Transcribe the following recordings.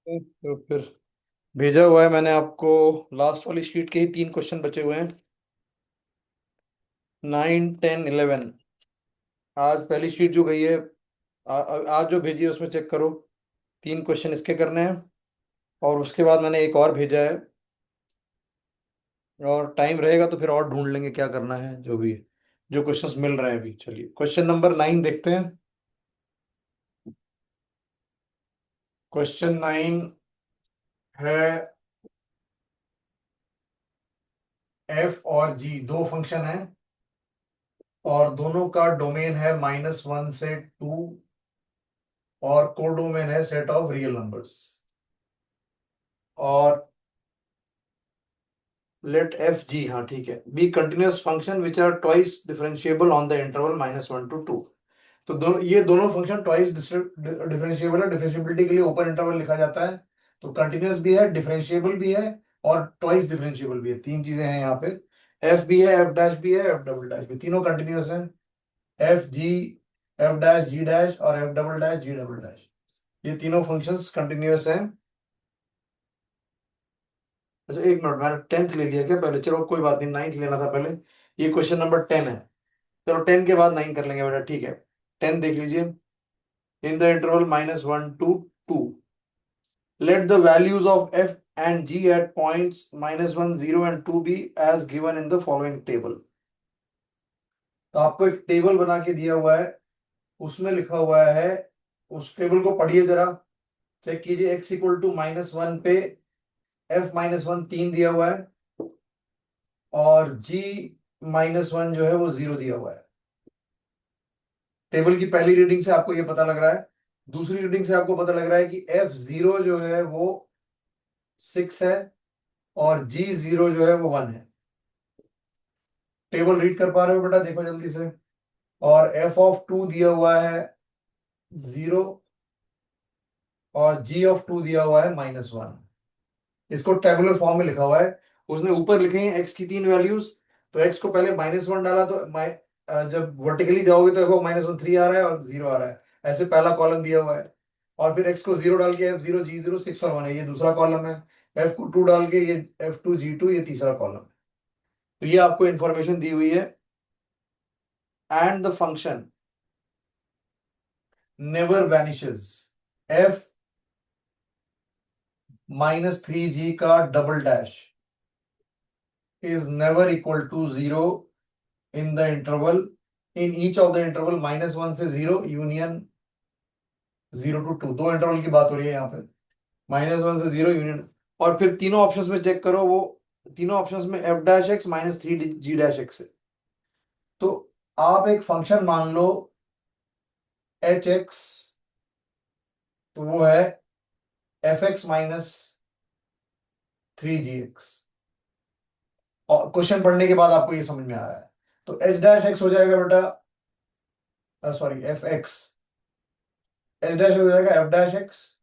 तो फिर भेजा हुआ है मैंने आपको। लास्ट वाली शीट के ही 3 क्वेश्चन बचे हुए हैं। 9, 10, 11। आज पहली शीट जो गई है, आज जो भेजी है उसमें चेक करो। 3 क्वेश्चन इसके करने हैं। और उसके बाद मैंने एक और भेजा है। और टाइम रहेगा तो फिर और ढूंढ लेंगे क्या करना है, जो भी है। जो क्वेश्चंस मिल रहे हैं अभी, चलिए क्वेश्चन नंबर 9 देखते हैं। क्वेश्चन 9 है, एफ और जी दो फंक्शन है और दोनों का डोमेन है -1 से 2, और कोडोमेन है सेट ऑफ रियल नंबर्स। और लेट एफ जी, हाँ ठीक है, be continuous function which are twice differentiable on the interval -1 to 2। तो ये दोनों फंक्शन ट्वाइस डिफरेंशिएबल है। डिफरेंशिएबिलिटी के लिए ओपन इंटरवल लिखा जाता है। तो कंटिन्यूअस भी है, डिफरेंशिएबल भी है, और ट्वाइस डिफरेंशिएबल भी है। 3 चीजें हैं यहाँ पे। एफ भी है, एफ डैश भी है, एफ डबल डैश भी, तीनों कंटिन्यूअस है। एफ जी, एफ डैश जी डैश और एफ डबल डैश जी डबल डैश, ये तीनों फंक्शंस कंटिन्यूअस हैं। अच्छा एक मिनट, मैंने 10th ले लिया क्या पहले? चलो कोई बात नहीं, 9th लेना था पहले। ये क्वेश्चन नंबर 10 है। चलो 10 के बाद 9 कर लेंगे बेटा, ठीक है। 10 देख लीजिए। इन the interval -1 to 2, let the values of f and g at points -1, 0 and 2 be as given in the following table। तो आपको एक टेबल बना के दिया हुआ है, उसमें लिखा हुआ है, उस टेबल को पढ़िए जरा, चेक कीजिए। x इक्वल टू -1 पे f-1 3 दिया हुआ है, और g-1 जो है वो 0 दिया हुआ है। टेबल की पहली रीडिंग से आपको ये पता लग रहा है। दूसरी रीडिंग से आपको पता लग रहा है कि f0 जो है वो 6 है, और g0 जो है वो 1 है। टेबल रीड कर पा रहे हो बेटा? देखो जल्दी से। और f(2) दिया हुआ है 0, और g(2) दिया हुआ है -1। इसको टेबुलर फॉर्म में लिखा हुआ है। उसने ऊपर लिखे हैं x की 3 वैल्यूज। तो x को पहले -1 डाला, तो जब वर्टिकली जाओगे तो देखो -1 3 आ रहा है और 0 आ रहा है। ऐसे पहला कॉलम दिया हुआ है। और फिर x को 0 डाल के f0 g0 6 और 1 है, ये दूसरा कॉलम है। f को 2 डाल के ये f2 g2, ये तीसरा कॉलम है। तो ये आपको इंफॉर्मेशन दी हुई है। And the function never vanishes. f -3g का double dash is never equal to 0 in the interval, in each of the interval -1 से 0 यूनियन 0 to 2। दो इंटरवल की बात हो रही है यहाँ पे। -1 से 0 यूनियन। और फिर तीनों ऑप्शंस में चेक करो, वो तीनों ऑप्शंस में f dash x -3g dash x है। तो आप एक फंक्शन मान लो एच एक्स, तो वो है f(x -3g)। और क्वेश्चन पढ़ने के बाद आपको ये समझ में आ रहा है। तो एच डैश एक्स हो जाएगा बेटा, sorry F x, H dash हो जाएगा f'(x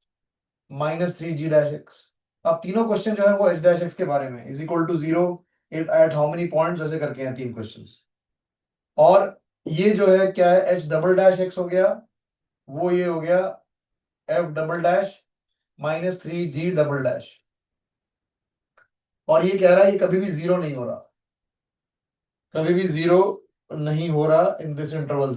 -3g')। अब तीनों क्वेश्चन जो है वो h डैश एक्स के बारे में, is equal to 0 at how many points, ऐसे करके हैं 3 क्वेश्चंस। और ये जो है क्या है, h डबल डैश एक्स हो गया, वो ये हो गया f double dash -3g double dash. और ये कह रहा है ये कभी भी 0 नहीं हो रहा, कभी भी 0 नहीं हो रहा इन दिस इंटरवल।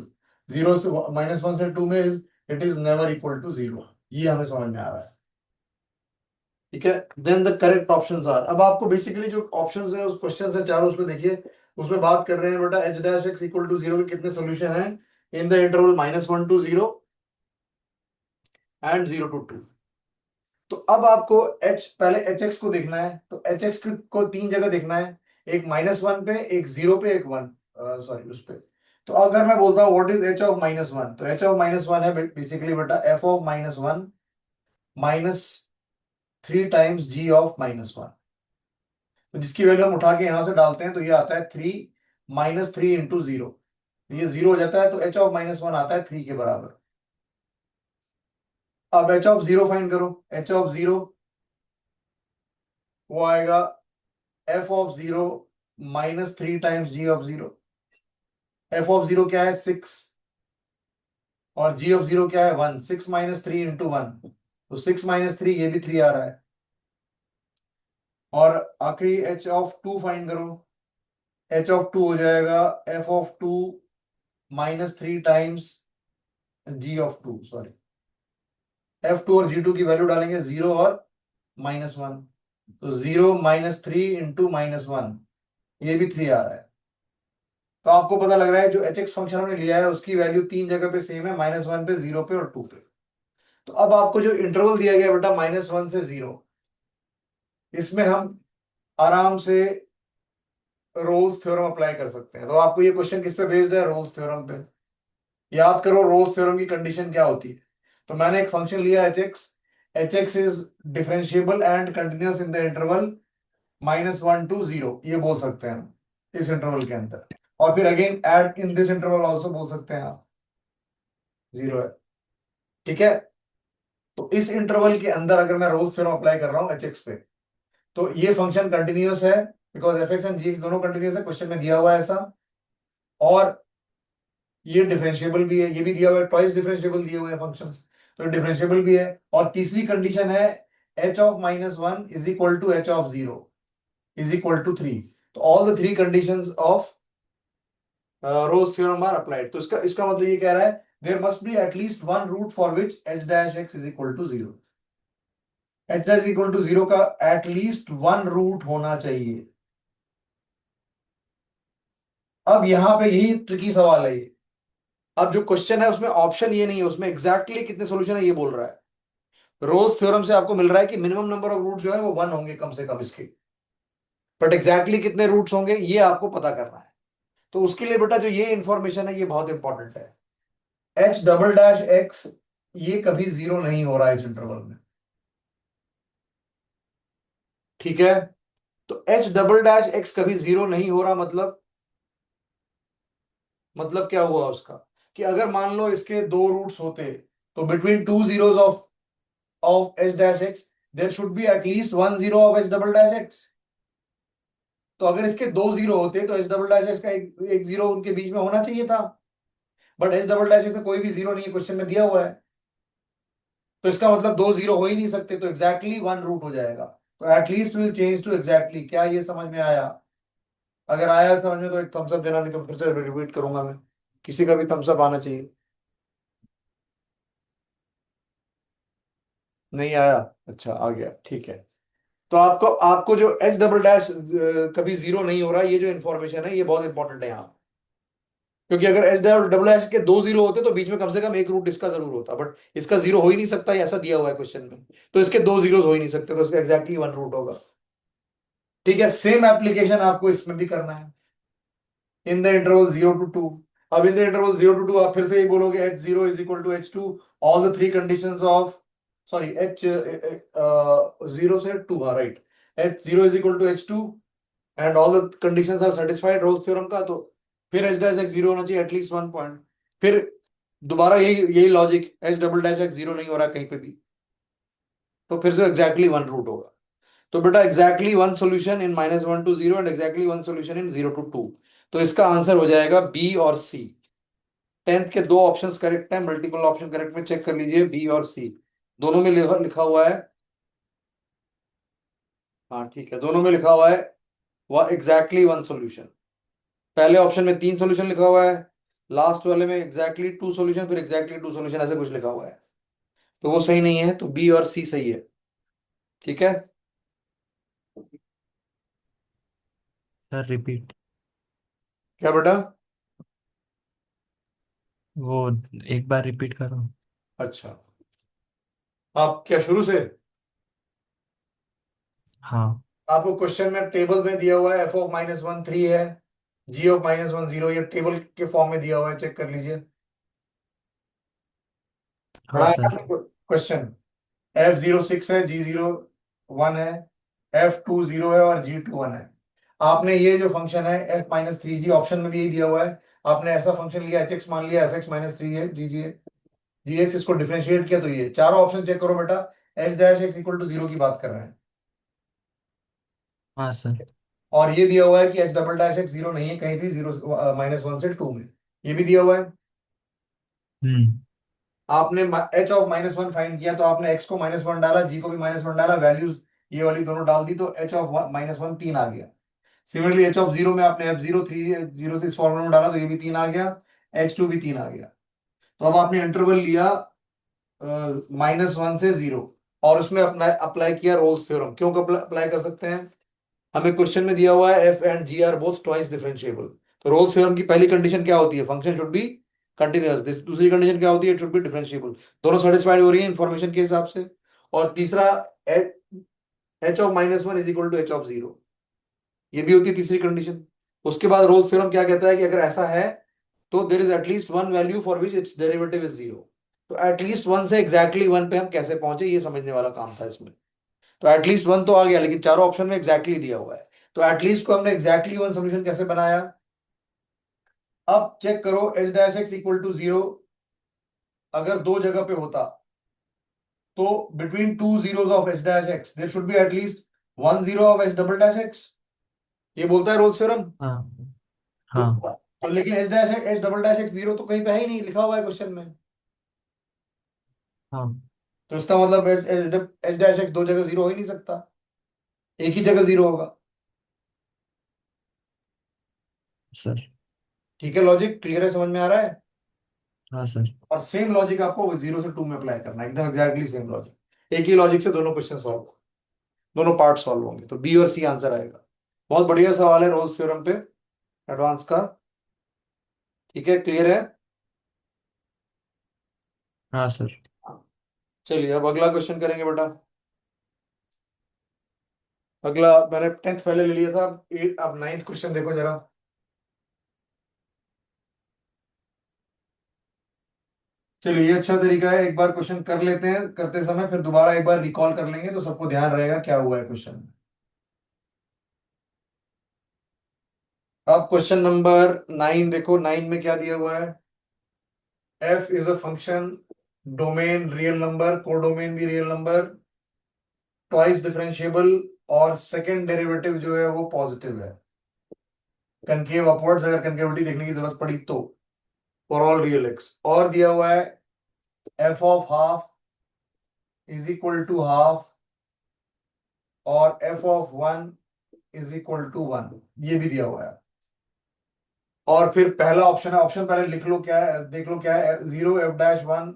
0 से -1 से 2 में it is never equal to 0। ये हमें समझ में आ रहा है, ठीक है। Then the correct options are, अब आपको बेसिकली जो ऑप्शंस है, उस क्वेश्चन है चारों, उसमें देखिए। उसमें बात कर रहे हैं बेटा h dash x equal to 0 के कितने सोल्यूशन हैं in the interval -1 to 0 and 0 to 2। तो अब आपको पहले एच एक्स को देखना है। तो एच एक्स को 3 जगह देखना है, एक -1 पे, एक 0 पे, एक 1, सॉरी उस पे। तो अगर मैं बोलता हूँ व्हाट इज एच ऑफ -1, तो एच ऑफ -1 है बेसिकली बेटा f of -1 -3 times g of -1। तो जिसकी वैल्यू हम उठा के यहां से डालते हैं तो ये आता है 3 -3 इंटू 0। ये 0 हो जाता है, तो एच ऑफ -1 आता है 3 के बराबर। अब एच ऑफ 0 फाइंड करो। एच ऑफ 0 वो आएगा f(0) -3 टाइम्स g(0)। f(0) क्या है? 6, और g(0) क्या है? 1। 6 -3 इंटू 1, तो 6 - 3 ये भी 3 आ रहा है। और आखिरी एच ऑफ टू फाइंड करो। एच ऑफ टू हो जाएगा f(2) -3 times g(2), sorry, f2 और g2 की वैल्यू डालेंगे 0 और -1। तो 0 - 3 × -1, ये भी 3 आ रहा है। तो आपको पता लग रहा है जो एच एक्स फंक्शन हमने लिया है उसकी वैल्यू तीन जगह पे सेम है, -1 पे, 0 पे और 2 पे। तो अब आपको जो इंटरवल दिया गया है बेटा -1 से 0, इसमें हम आराम से रोल्स थ्योरम अप्लाई कर सकते हैं। तो आपको ये क्वेश्चन किस पे बेस्ड है? रोल्स थ्योरम पे। याद करो रोल्स थ्योरम की कंडीशन क्या होती है। तो मैंने एक फंक्शन लिया H x is differentiable and continuous in the interval -1 to 0, ये बोल सकते हैं हम इस इंटरवल के अंदर। और फिर again at in this interval also बोल सकते हैं आप, 0 है। ठीक है। तो इस इंटरवल के अंदर अगर मैं रोल्स थ्योरम अप्लाई कर रहा हूं एच एक्स पे, तो ये फंक्शन कंटिन्यूअस है, because f x and g x दोनों कंटिन्यूअस है, क्वेश्चन में दिया हुआ है ऐसा। और ये डिफरेंशिएबल भी है, ये भी दिया हुआ है, ट्वाइस डिफरेंशिएबल दिए हुए हैं फंक्शंस, तो डिफरेंशिएबल भी है। और तीसरी कंडीशन है h of -1 is equal to H of 0 is equal to 3। तो all the three conditions of Rolle's theorem are applied. तो इसका इसका मतलब ये कह रहा है there must be at least one root for which h dash x is equal to 0। H dash equal to 0 का एटलीस्ट वन रूट होना चाहिए। अब यहां पे यही ट्रिकी सवाल है ये। अब जो क्वेश्चन है उसमें ऑप्शन ये नहीं है, उसमें एग्जैक्टली exactly कितने सॉल्यूशन है ये बोल रहा है। रोल्स थ्योरम से आपको मिल रहा है कि मिनिमम नंबर ऑफ रूट जो है वो 1 होंगे कम से कम इसके, बट एग्जैक्टली कितने रूट्स होंगे ये आपको पता करना है। तो उसके लिए बेटा जो ये इंफॉर्मेशन है ये बहुत इंपॉर्टेंट है। एच डबल डैश एक्स ये कभी 0 नहीं हो रहा है इस इंटरवल में। ठीक है। तो एच डबल डैश एक्स कभी 0 नहीं हो रहा, मतलब क्या हुआ उसका, कि अगर मान लो इसके दो रूट्स होते, तो between two zeros of H dash x there should be at least one zero of H double dash x. तो अगर इसके दो जीरो होते तो एच डबल डैश एक्स का एक जीरो उनके बीच में होना चाहिए था, but H double dash x का कोई भी जीरो नहीं है, क्वेश्चन में दिया हुआ है। तो इसका मतलब दो जीरो हो ही नहीं सकते, तो एग्जैक्टली वन रूट हो जाएगा। तो at least will change to exactly. क्या ये समझ में आया? अगर आया समझ में तो एक थम्स अप देना, नहीं तो फिर से रिपीट करूंगा मैं। किसी का भी थम्स अप आना चाहिए। नहीं आया? अच्छा आ गया, ठीक है। तो आपको आपको जो एच डबल डैश कभी 0 नहीं हो रहा, ये जो इन्फॉर्मेशन है ये बहुत इंपॉर्टेंट है यहाँ। क्योंकि अगर एच डबल डबल डैश के दो जीरो होते तो बीच में कम से कम एक रूट इसका जरूर होता, बट इसका जीरो हो ही नहीं सकता, ये ऐसा दिया हुआ है क्वेश्चन में। तो इसके दो जीरोस हो ही नहीं सकते, तो इसका एग्जैक्टली वन रूट होगा। ठीक है। सेम एप्लीकेशन आपको इसमें भी करना है इन द इंटरवल 0 to 2। अब इन द इंटरवल 0 to 2 आप फिर से ही बोलोगे h0 is equal to h2, all the three conditions of, sorry, h 0 से 2, हाँ right, h0 is equal to h2 and all the conditions are satisfied Rolle's theorem का। तो फिर h डैश x 0 होना चाहिए एटलीस्ट वन पॉइंट। फिर दोबारा यही यही logic, h double dash x 0 नहीं हो रहा कहीं पे भी, तो फिर से एग्जैक्टली वन रूट होगा। तो बेटा exactly one solution in -1 to 0 and exactly one solution in 0 to 2। तो इसका आंसर हो जाएगा बी और सी। 10th के दो ऑप्शंस करेक्ट है, मल्टीपल ऑप्शन करेक्ट में चेक कर लीजिए, बी और सी दोनों में लिखा लिखा हुआ है। हाँ ठीक है, दोनों में लिखा हुआ है वह एग्जैक्टली वन सॉल्यूशन। पहले ऑप्शन में तीन सॉल्यूशन लिखा हुआ है, लास्ट वाले में एग्जैक्टली टू सॉल्यूशन, फिर एग्जैक्टली टू सॉल्यूशन, ऐसे कुछ लिखा हुआ है। तो वो सही नहीं है, तो बी और सी सही है। ठीक है। Sir repeat. क्या बेटा? वो एक बार रिपीट करो। अच्छा, आप क्या शुरू से? हाँ। आपको क्वेश्चन में टेबल में दिया हुआ है f(-1) 3 है, g(-1) 0, ये टेबल के फॉर्म में दिया हुआ है, चेक कर लीजिए। हाँ पढ़ा है सर। आपने क्वेश्चन? f(0) 6 है, g(0) 1 है, f(2) 0 है और g(2) 1 है। आपने ये जो फंक्शन है f-3g, ऑप्शन में भी यही दिया हुआ है, आपने ऐसा फंक्शन लिया hx मान लिया f(x-3) है, gx इसको डिफरेंशिएट किया, तो ये चारों ऑप्शन चेक करो बेटा, h dash x equal to 0 की बात कर रहे हैं। हाँ सर। और ये दिया हुआ है कि h डबल डैश x 0 नहीं है कहीं भी, 0 -1 से 2 में, ये भी दिया हुआ है। हम्म। आपने एच ऑफ -1 फाइंड किया, तो आपने एक्स को -1 डाला, जी को भी -1 डाला, वैल्यूज ये वाली दोनों डाल दी, तो एच ऑफ -1 3 आ गया। सिमिलरली एच ऑफ 0 में आपने F0 3 0 से इस फॉर्मूला में डाला, तो ये भी 3 आ गया, H2 भी 3 आ गया। तो अब आपने इंटरवल लिया -1 से 0, और उसमें अपना अप्लाई किया रोल्स थ्योरम। क्यों अप्लाई कर सकते हैं? हमें क्वेश्चन में दिया हुआ है F and G are both twice differentiable. तो रोल्स थ्योरम की पहली कंडीशन क्या होती है? Function should be continuous. दूसरी कंडीशन क्या होती है? It should be differentiable. दोनों सेटिस्फाइड हो रही है इंफॉर्मेशन के हिसाब से। और तीसरा, H of -1 is equal to H of 0, ये भी होती है तीसरी कंडीशन। उसके बाद रोल्स थ्योरम क्या कहता है कि अगर ऐसा है तो there is at least one value for which it's derivative is 0। तो एटलीस्ट वन से एग्जैक्टली वन पे हम कैसे पहुंचे, ये समझने वाला काम था इसमें। तो एटलीस्ट वन तो आ गया, लेकिन चारों ऑप्शन में एग्जैक्टली दिया हुआ है। तो एटलीस्ट को हमने एग्जैक्टली वन सोल्यूशन कैसे बनाया? अब चेक करो, H dash x equal to 0 अगर दो जगह पे होता, तो between two zeros of H dash x there should be at least one zero of H double dash X, ये बोलता है रोल्स थ्योरम। हाँ। तो, हाँ। तो लेकिन एच डबल डैश एक्स 0 तो कहीं पे है ही नहीं, लिखा हुआ है क्वेश्चन में। हाँ तो इसका मतलब एच डैश एक्स दो जगह 0 हो ही नहीं सकता, एक ही जगह 0 होगा। सर। ठीक है, लॉजिक क्लियर है, समझ में आ रहा है? हाँ सर। और सेम लॉजिक आपको 0 से 2 में अप्लाई करना है, एकदम एग्जैक्टली सेम लॉजिक। एक ही लॉजिक से दोनों क्वेश्चन सॉल्व, दोनों पार्ट सॉल्व होंगे, तो बी और सी आंसर आएगा। बहुत बढ़िया सवाल है रोल्स थ्योरम पे, एडवांस का। ठीक है, क्लियर है? हाँ सर। चलिए अब अगला क्वेश्चन करेंगे बेटा। अगला मैंने 10th पहले ले लिया था, अब 9th क्वेश्चन देखो जरा। चलिए ये अच्छा तरीका है, एक बार क्वेश्चन कर लेते हैं, करते समय फिर दोबारा एक बार रिकॉल कर लेंगे, तो सबको ध्यान रहेगा क्या हुआ है क्वेश्चन में। अब क्वेश्चन नंबर 9 देखो, 9 में क्या दिया हुआ है? F is a function, domain real number, codomain भी रियल नंबर, ट्वाइस डिफरेंशिएबल, और सेकंड डेरिवेटिव जो है वो पॉजिटिव है, कनकेव अपवर्ड्स, अगर कनकेविटी देखने की जरूरत पड़ी तो, फॉर ऑल रियल एक्स। और दिया हुआ है F of half is equal to half, और F of one is equal to one, ये भी दिया हुआ है। और फिर पहला ऑप्शन है, ऑप्शन पहले लिख लो क्या है, देख लो क्या है। 0 f-1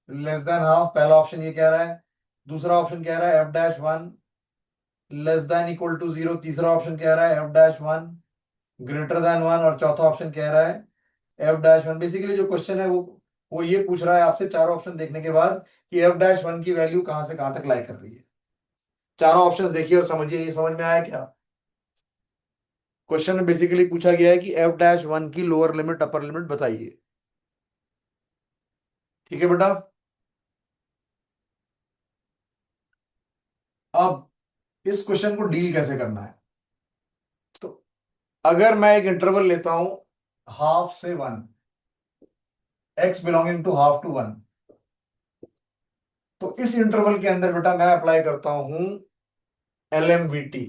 लेस देन हाफ, पहला ऑप्शन ये कह रहा है। दूसरा ऑप्शन कह रहा है f-1 less than equal to 0, तीसरा ऑप्शन कह रहा है f-1 ग्रेटर देन 1, और चौथा ऑप्शन कह रहा है f-1। बेसिकली जो क्वेश्चन है वो ये पूछ रहा है आपसे, चारों ऑप्शन देखने के बाद, कि f-1 की वैल्यू कहां से कहां तक लाई कर रही है। चारों ऑप्शंस देखिए और समझिए, ये समझ में आया क्या? क्वेश्चन में बेसिकली पूछा गया है कि f-1 की लोअर लिमिट अपर लिमिट बताइए। ठीक है बेटा। अब इस क्वेश्चन को डील कैसे करना है? तो अगर मैं एक इंटरवल लेता हूं हाफ से 1, x belonging to half to 1, तो इस इंटरवल के अंदर बेटा मैं अप्लाई करता हूं LMVT।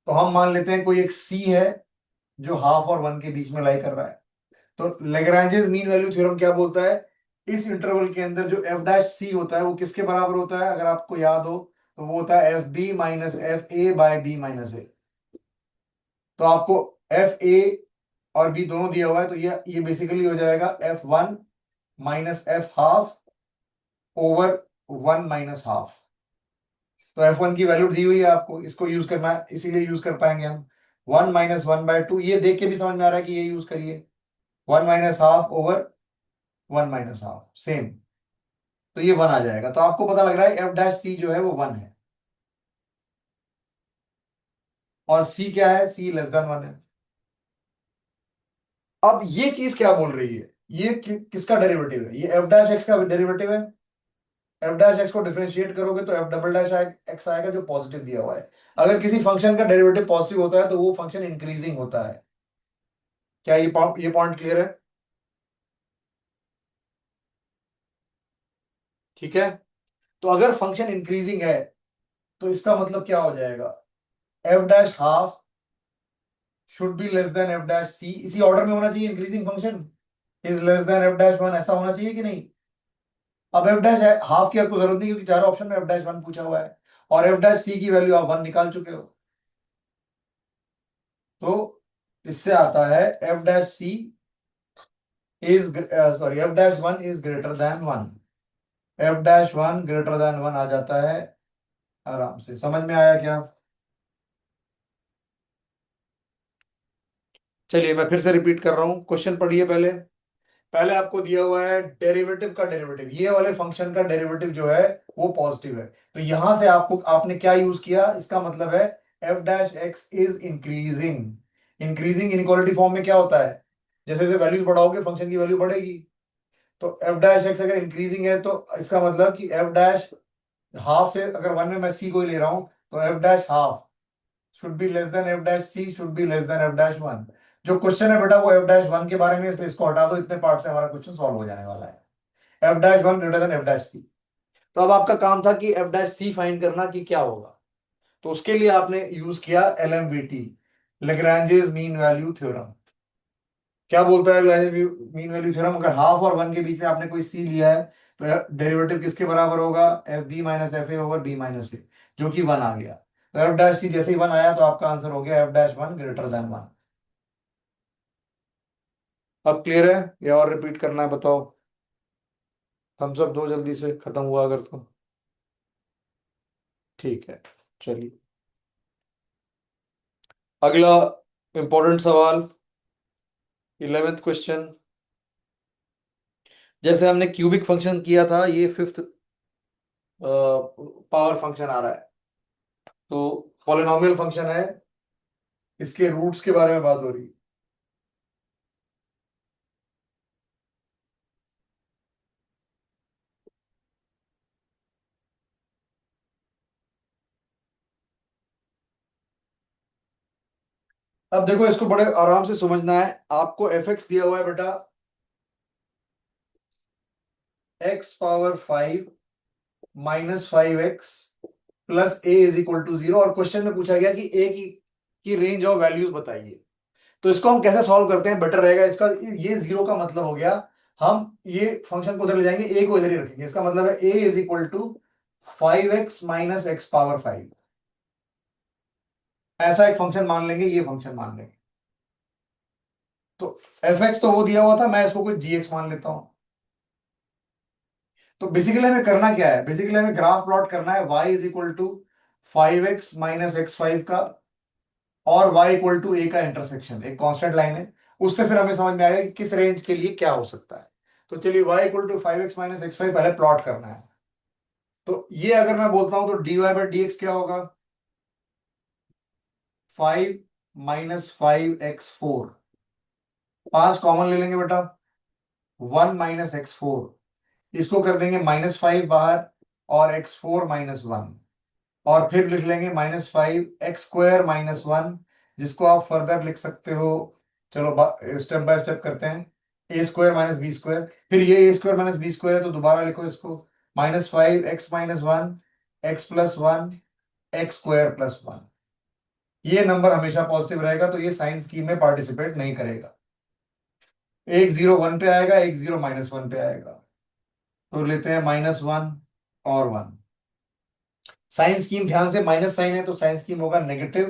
तो हम मान लेते हैं कोई एक c है जो हाफ और 1 के बीच में लाई कर रहा है। तो लेग्रांजेस मीन वैल्यू थ्योरम क्या बोलता है? इस इंटरवल के अंदर जो f' होता है वो किसके बराबर होता है? अगर आपको याद हो तो वो होता है FB minus FA by B minus A। तो आपको FA और B दोनों दिया हुआ है, तो ये बेसिकली हो जाएगा F1 minus F half over 1 minus half. तो F1 की वैल्यू दी हुई है आपको, इसको यूज करना है, इसीलिए यूज कर पाएंगे हम। 1 - 1/2, ये देख के भी समझ में आ रहा है कि ये यूज करिए। 1 minus half over 1 minus half, same. तो ये 1 आ जाएगा, तो आपको पता लग रहा है F' जो है वो 1 है, और C क्या है? C लेस देन 1 है। अब ये चीज क्या बोल रही है? ये किसका डेरिवेटिव है? ये f' का डेरिवेटिव है। f' को डिफरेंशिएट करोगे तो f" आएगा जो पॉजिटिव दिया हुआ है। अगर किसी फंक्शन का डेरिवेटिव पॉजिटिव होता है तो वो फंक्शन इंक्रीजिंग होता है। क्या ये पॉइंट क्लियर है? ठीक है। तो अगर फंक्शन इंक्रीजिंग है तो इसका मतलब क्या हो जाएगा? f' should be less then f', इसी ऑर्डर में होना चाहिए। Increasing function is less then f', ऐसा होना चाहिए कि नहीं? अब एफ डैश हाफ की आपको जरूरत नहीं क्योंकि चारों ऑप्शन में एफ डैश वन पूछा हुआ है, और एफ डैश सी की वैल्यू आप वन निकाल चुके हो। तो इससे आता है F dash C is sorry F dash one is greater than one, F dash one greater than one आ जाता है आराम से। समझ में आया क्या? चलिए मैं फिर से रिपीट कर रहा हूं, क्वेश्चन पढ़िए पहले। पहले आपको दिया हुआ है डेरिवेटिव का डेरिवेटिव, ये वाले फंक्शन का डेरिवेटिव जो है वो पॉजिटिव है, तो यहां से आपको आपने क्या यूज किया, इसका मतलब है F dash x is increasing. Increasing inequality form में क्या होता है, जैसे जैसे वैल्यूज बढ़ाओगे फंक्शन की वैल्यू बढ़ेगी। तो एफ डैश एक्स अगर इंक्रीजिंग है तो इसका मतलब कि एफ डैश हाफ से, अगर वन में मैं सी को ही ले रहा हूं, तो F dash half should be less than F dash C should be less than F dash one. जो क्वेश्चन है बेटा वो एफ डैश वन के बारे में, इसलिए इसको हटा दो, इतने पार्ट से हमारा क्वेश्चन सॉल्व हो जाने वाला है। F dash one greater than F dash C. तो अब आपका काम था कि एफ डैश सी फाइंड करना कि क्या होगा, तो उसके लिए आपने यूज किया एलएमवीटी, लेग्रांजेस मीन वैल्यू थ्योरम। क्या बोलता है लैग्रेंज मीन वैल्यू थ्योरम, अगर हाफ और वन के बीच में आपने कोई सी लिया है तो डेरिवेटिव किसके बराबर होगा, F B minus F A over B minus A, जो कि वन आ गया। तो एफ डैश सी जैसे ही वन आया तो आपका आंसर हो गया F dash one greater than one. अब क्लियर है या और रिपीट करना है बताओ? हम सब दो जल्दी से खत्म हुआ अगर तो ठीक है। चलिए अगला इंपॉर्टेंट सवाल, 11th क्वेश्चन। जैसे हमने क्यूबिक फंक्शन किया था, ये फिफ्थ पावर फंक्शन आ रहा है, तो पॉलिनॉमियल फंक्शन है, इसके रूट्स के बारे में बात हो रही है। अब देखो इसको बड़े आराम से समझना है, आपको एफ एक्स दिया हुआ है बेटा X power five minus five X plus A is equal to zero, और क्वेश्चन में पूछा गया कि ए की रेंज ऑफ वैल्यूज बताइए। तो इसको हम कैसे सॉल्व करते हैं बेटर रहेगा, इसका ये जीरो का मतलब हो गया, हम ये फंक्शन को उधर ले जाएंगे, ए को इधर ही रखेंगे, इसका मतलब है A is equal to five X minus X power five. ऐसा एक फंक्शन मान लेंगे, ये फंक्शन मान लेंगे। तो एफ एक्स तो वो दिया हुआ था, मैं इसको कुछ जी एक्स मान लेता हूं। तो बेसिकली हमें करना क्या है, बेसिकली हमें ग्राफ प्लॉट करना है y is equal to five X minus X five का और y इक्वल टू ए का इंटरसेक्शन, एक कांस्टेंट लाइन है, उससे फिर हमें समझ में आएगा कि किस रेंज के लिए क्या हो सकता है। तो चलिए y equal to five X minus X five पहले प्लॉट करना है। तो ये अगर मैं बोलता हूं तो dy बाई डी एक्स क्या होगा, five minus five x four, पांच कॉमन ले लेंगे बेटा, वन माइनस एक्स फोर, इसको कर देंगे माइनस फाइव बाहर, और एक्स फोर माइनस वन, और फिर लिख लेंगे minus five x square minus one, जिसको आप फर्दर लिख सकते हो। चलो स्टेप बाय स्टेप करते हैं, ए स्क्वायर माइनस बी स्क्वायर, फिर ये ए स्क्वायर माइनस बी स्क्वायर है तो दोबारा लिखो इसको, minus five X minus one x plus one x square plus one. ये नंबर हमेशा पॉजिटिव रहेगा तो ये साइन स्कीम में पार्टिसिपेट नहीं करेगा। एक जीरो वन पे आएगा, एक जीरो माइनस वन पे आएगा, तो लेते हैं माइनस वन और वन। साइन स्कीम ध्यान से, माइनस साइन है तो साइन स्कीम होगा नेगेटिव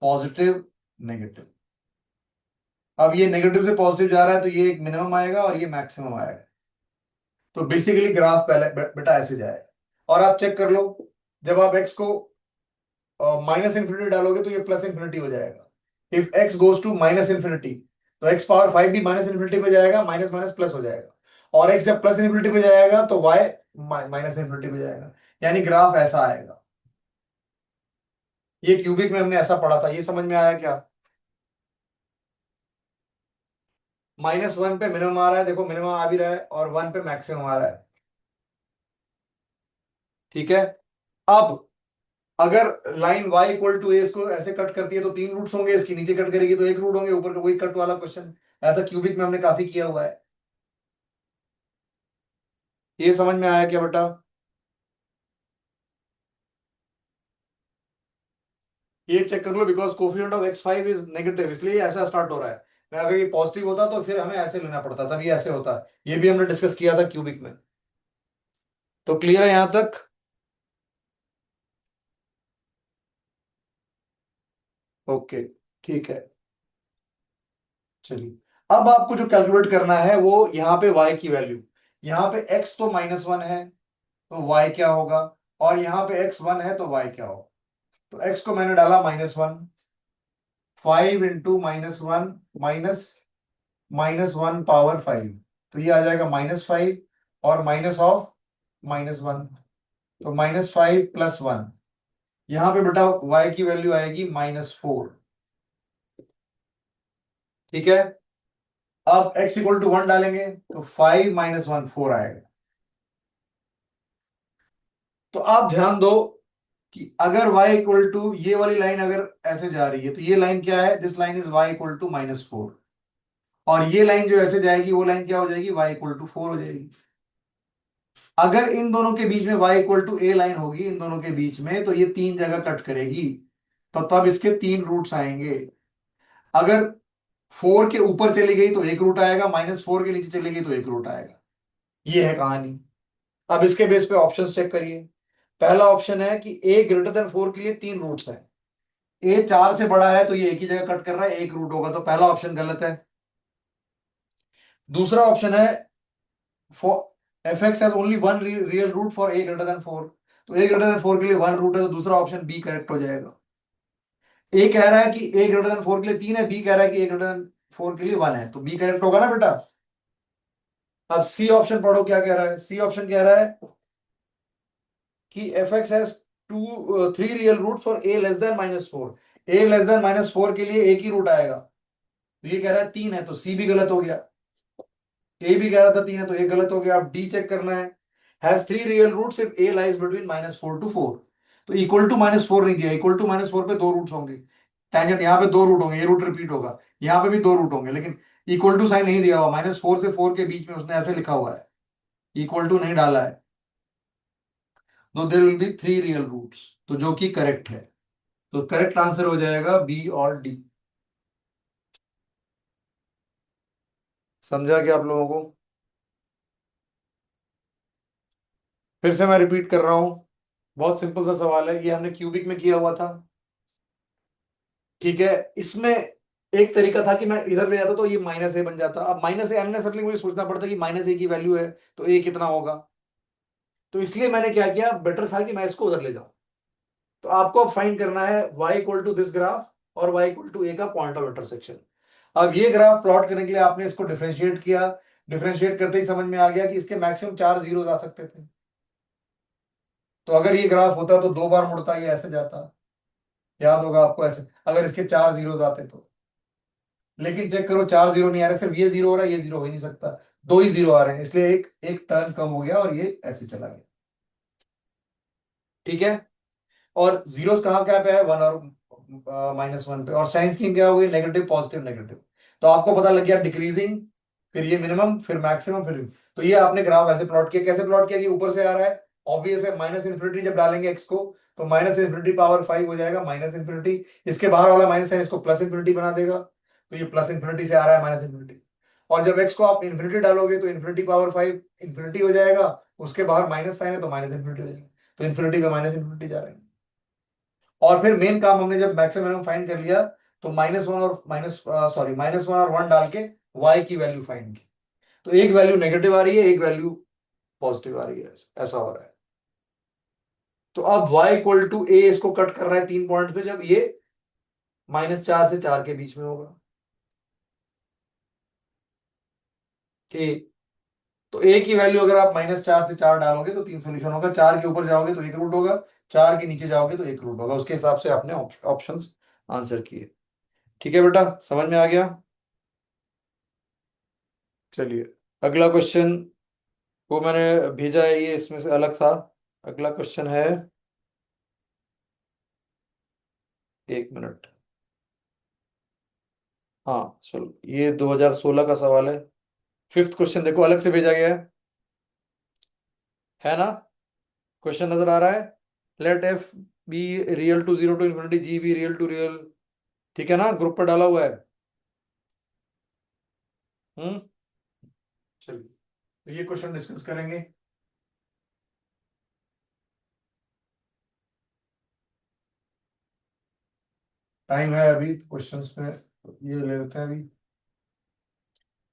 पॉजिटिव नेगेटिव। अब ये नेगेटिव से पॉजिटिव जा रहा है तो ये एक मिनिमम आएगा और ये मैक्सिमम आएगा। तो बेसिकली ग्राफ पहले बेटा ऐसे जाएगा, और आप चेक कर लो, जब आप x को माइनस इंफिनिटी डालोगे तो ये प्लस इंफिनिटी हो जाएगा। If x goes to minus infinity तो x पावर फाइव भी माइनस इंफिनिटी पे जाएगा, माइनस माइनस प्लस हो जाएगा, और x जब प्लस इंफिनिटी पे जाएगा तो y माइनस इंफिनिटी पे जाएगा, यानी ग्राफ ऐसा आएगा। ये क्यूबिक में हमने ऐसा पढ़ा था, ये समझ में आया क्या? माइनस वन पे मिनिमम आ रहा है, देखो मिनिमम आ भी रहा है, और वन पे मैक्सिमम आ रहा है। ठीक है। अब अगर लाइन y इक्वल टू ए इसको ऐसे कट करती है तो तीन रूट्स होंगे, इसकी नीचे कट करेगी तो एक रूट होंगे, ऊपर का वही कट वाला क्वेश्चन, ऐसा क्यूबिक में हमने काफी किया हुआ है। ये समझ में आया क्या बेटा? ये चेक कर लो, because coefficient of X five is negative, इसलिए ऐसा स्टार्ट हो रहा है। मैं अगर ये पॉजिटिव होता तो फिर हमें ऐसे लेना पड़ता, तब ये ऐसे होता। ये भी हमने डिस्कस किया था क्यूबिक में। तो क्लियर है यहां तक? ओके, ठीक है। चलिए, अब आपको जो कैलकुलेट करना है वो यहाँ पे y की वैल्यू, यहाँ पे x तो -1 है तो y क्या होगा, और यहाँ पे x 1 है तो y क्या होगा। तो x को मैंने डाला -1, 5 इंटू -1 माइनस -1 पावर 5, तो ये आ जाएगा -5 और माइनस ऑफ -1, तो -5 प्लस 1। यहां पे बेटा y की वैल्यू आएगी -4। ठीक है, अब x इक्वल टू 1 डालेंगे तो 5 -1 4 आएगा। तो आप ध्यान दो कि अगर y इक्वल टू, ये वाली लाइन अगर ऐसे जा रही है तो ये लाइन क्या है, this line is y equal to -4, और ये लाइन जो ऐसे जाएगी वो लाइन क्या हो जाएगी, y इक्वल टू 4 हो जाएगी। अगर इन दोनों के बीच में y equal to a line होगी, इन दोनों के बीच में, तो ये तीन जगह कट करेगी, तो तब इसके तीन रूट्स आएंगे। अगर 4 के ऊपर चली गई तो एक रूट आएगा, -4 के नीचे चली गई तो एक रूट आएगा। ये है कहानी। अब इसके बेस पे ऑप्शंस चेक करिए। पहला ऑप्शन है कि a ग्रेटर देन 4 के लिए तीन रूट्स हैं, a 4 से बड़ा है तो ये एक ही जगह कट कर रहा है, एक रूट होगा, तो पहला ऑप्शन गलत है। दूसरा ऑप्शन है for fx has only one real root for a greater than 4, तो a ग्रेटर देन 4 के लिए वन रूट है, तो दूसरा ऑप्शन बी करेक्ट हो जाएगा। ए कह रहा है कि a ग्रेटर देन 4 के लिए तीन है, बी कह रहा है कि a ग्रेटर देन 4 के लिए वन है, तो बी करेक्ट होगा ना बेटा। अब सी ऑप्शन पढ़ो क्या कह रहा है। सी ऑप्शन कह रहा है कि fx has three real root for a<-4, a<-4 के लिए एक ही रूट आएगा, तो ये कह रहा है तीन है, तो सी भी गलत हो गया। ए भी कह रहा था तीन है, तो ए गलत हो गया। अब डी चेक करना है, has three real roots if A lies between -4 to 4, तो इक्वल टू -4 नहीं दिया, इक्वल टू -4 पे दो रूट्स होंगे, टेंजेंट यहाँ पे दो रूट होंगे, ये रूट रिपीट होगा, यहाँ पे भी दो रूट होंगे, लेकिन इक्वल टू साइन नहीं दिया हुआ, -4 से 4 के बीच में उसने ऐसे लिखा हुआ है, इक्वल टू नहीं डाला है, तो there will be three real roots, तो जो कि करेक्ट है। तो करेक्ट आंसर हो जाएगा बी और डी। समझा क्या आप लोगों को? फिर से मैं रिपीट कर रहा हूं, बहुत सिंपल सा सवाल है, ये हमने क्यूबिक में किया हुआ था। ठीक है, इसमें एक तरीका था कि मैं इधर ले जाता तो ये -a बन जाता, अब -a अननेसेसरली मुझे सोचना पड़ता कि -a की वैल्यू है तो a कितना होगा, तो इसलिए मैंने क्या किया, बेटर था कि मैं इसको उधर ले जाऊं। तो आपको अब फाइंड करना है y equal to this graph और y इक्वल टू a का पॉइंट ऑफ इंटरसेक्शन। अब ये ग्राफ प्लॉट करने के लिए आपने इसको डिफरेंशिएट किया, डिफरेंशिएट करते ही समझ में आ गया कि इसके मैक्सिमम चार जीरो आ सकते थे, तो अगर ये ग्राफ होता तो दो बार मुड़ता, ये ऐसे जाता, याद होगा आपको, ऐसे अगर इसके चार जीरोस आते तो। लेकिन चेक करो, चार जीरो नहीं आ रहे, सिर्फ ये जीरो हो रहा है, ये जीरो हो ही नहीं सकता, दो ही जीरो आ रहे हैं, इसलिए एक एक टर्न कम हो गया और ये ऐसे चला गया। ठीक है, और जीरोस कहाँ क्या पे है, वन और -1 पे, और साइन स्कीम क्या हो गई, नेगेटिव पॉजिटिव नेगेटिव। तो आपको पता लग गया डिक्रीजिंग, फिर ये मिनिमम, फिर मैक्सिमम, फिर, तो ये आपने ग्राफ ऐसे प्लॉट किया। कैसे प्लॉट किया कि ऊपर से आ रहा है, ऑब्वियस है, -∞ जब डालेंगे एक्स को तो -∞ पावर 5 हो जाएगा, -∞, इसके बाहर वाला माइनस है इसको +∞ बना देगा, तो ये +∞ से आ रहा है -∞, और जब एक्स को आप इन्फिनिटी डालोगे तो ∞ पावर 5 इन्फिनिटी हो जाएगा, उसके बाहर माइनस साइन है तो -∞ हो जाएगा, तो इन्फिनिटी पे -∞ जा रहे हैं। और फिर मेन काम हमने जब मैक्सिमम फाइंड कर लिया, तो -1 और -1 डाल के y की वैल्यू फाइंड की, तो एक वैल्यू नेगेटिव आ रही है, एक वैल्यू पॉजिटिव आ रही है, ऐसा हो रहा है। तो अब y इक्वल टू a इसको कट कर रहा है तीन पॉइंट पे, जब ये -4 से 4 के बीच में होगा। a, तो a की वैल्यू अगर आप -4 से 4 डालोगे तो तीन सोल्यूशन होगा, चार के ऊपर जाओगे तो एक रूट होगा, चार के नीचे जाओगे तो एक रूट होगा, उसके हिसाब से आपने ऑप्शंस आंसर किए। ठीक है बेटा, समझ में आ गया? चलिए, अगला क्वेश्चन वो मैंने भेजा है, ये इसमें से अलग था। अगला क्वेश्चन है, एक मिनट, हाँ चलो, ये 2016 का सवाल है। फिफ्थ क्वेश्चन देखो, अलग से भेजा गया है ना? क्वेश्चन नजर आ रहा है, let F be real to zero to infinity, G be real to real, ठीक है ना, ग्रुप पर डाला हुआ है। हम्म, चलिए, तो ये क्वेश्चन डिस्कस करेंगे। टाइम है अभी क्वेश्चंस में, ये ले लेते हैं अभी।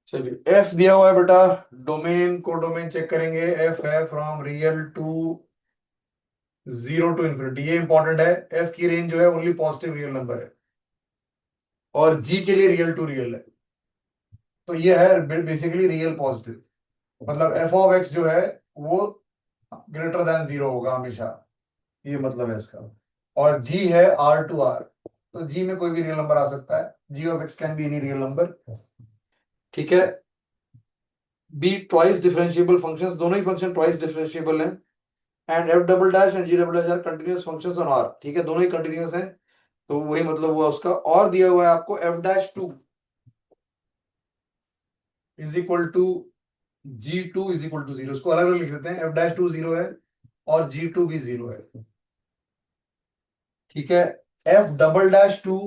चलिए एफ दिया हुआ है बेटा, डोमेन को डोमेन चेक करेंगे, एफ है फ्रॉम रियल टू 0 to ∞, ये इंपॉर्टेंट है। एफ की रेंज जो है ओनली पॉजिटिव रियल नंबर है, और जी के लिए रियल टू रियल है, तो ये है बेसिकली रियल पॉजिटिव। मतलब एफ ऑफ एक्स जो है वो ग्रेटर देन 0 होगा हमेशा, ये मतलब है इसका। और जी है R to R, तो जी में कोई भी रियल नंबर आ सकता है, G of X can be any real number. ठीक है। बी ट्वाइस डिफरेंशिएबल फंक्शंस, दोनों ही फंक्शन ट्वाइस डिफरेंशिएबल हैं। And F double dash and G double dash are continuous functions on R, ठीक है, दोनों ही कंटिन्यूअस हैं, तो वही मतलब हुआ उसका। और दिया हुआ है आपको f'2 is equal to G2 is equal to 0, इसको अलग अलग लिख देते हैं, f'2 0 है और G2 भी 0 है। ठीक है। f'2